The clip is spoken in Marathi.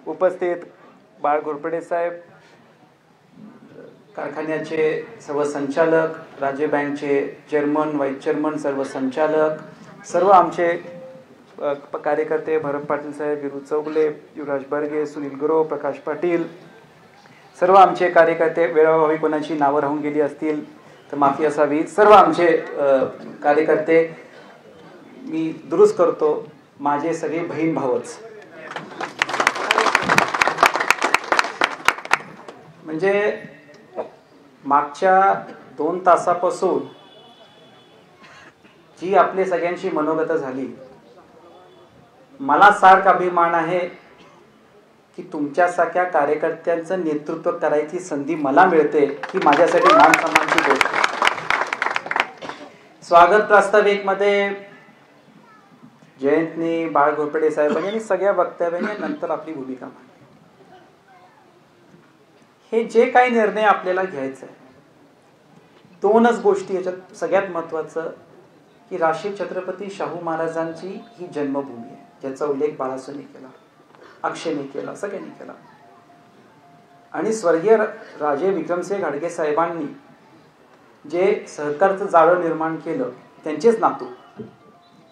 उपस्थित बाळ घोरपडे साहेब, कारखान्याचे सर्व संचालक, राज्य बँकचे चेअरमन, व्हाईस चेअरमन, सर्व संचालक, सर्व आमचे कार्यकर्ते, भरत पाटील साहेब, विरू चौगले, युवराज बर्गे, सुनील गुरव, प्रकाश पाटील, सर्व आमचे कार्यकर्ते, वेळोवेळी कोणाची नावं राहून गेली असतील तर माफी असावी. सर्व आमचे कार्यकर्ते मी दुरुस्त करतो, माझे सगळे बहीण भावच. म्हणजे मागच्या 2 तासापासून जी आपली सगळ्यांची मनोगत झाली, मला सार्थ अभिमान आहे की तुमच्यासारख्या कार्यकर्त्यांचं नेतृत्व करायची संधी मला मिळते, ही माझ्यासाठी मान सन्मानाची गोष्ट. स्वागत प्रास्ताविक मध्ये जयंतनी, बाळ घोरपडे साहेबांनी आणि सगळ्या वक्तव्यांनी नंतर आपली भूमिका मांडली. हे जे काही निर्णय आपल्याला घ्यायचा आहे, 2च गोष्टी याच्यात सगळ्यात महत्वाचं की राष्ट्रीय छत्रपती शाहू महाराजांची ही जन्मभूमी आहे, ज्याचा उल्लेख बाळासाहेबांनी केला, अक्षयने केला, सगळ्यांनी केला. आणि स्वर्गीय राजे विक्रमसिंह घाडगे साहेबांनी जे सहकारचं जाळं निर्माण केलं, त्यांचेच नातू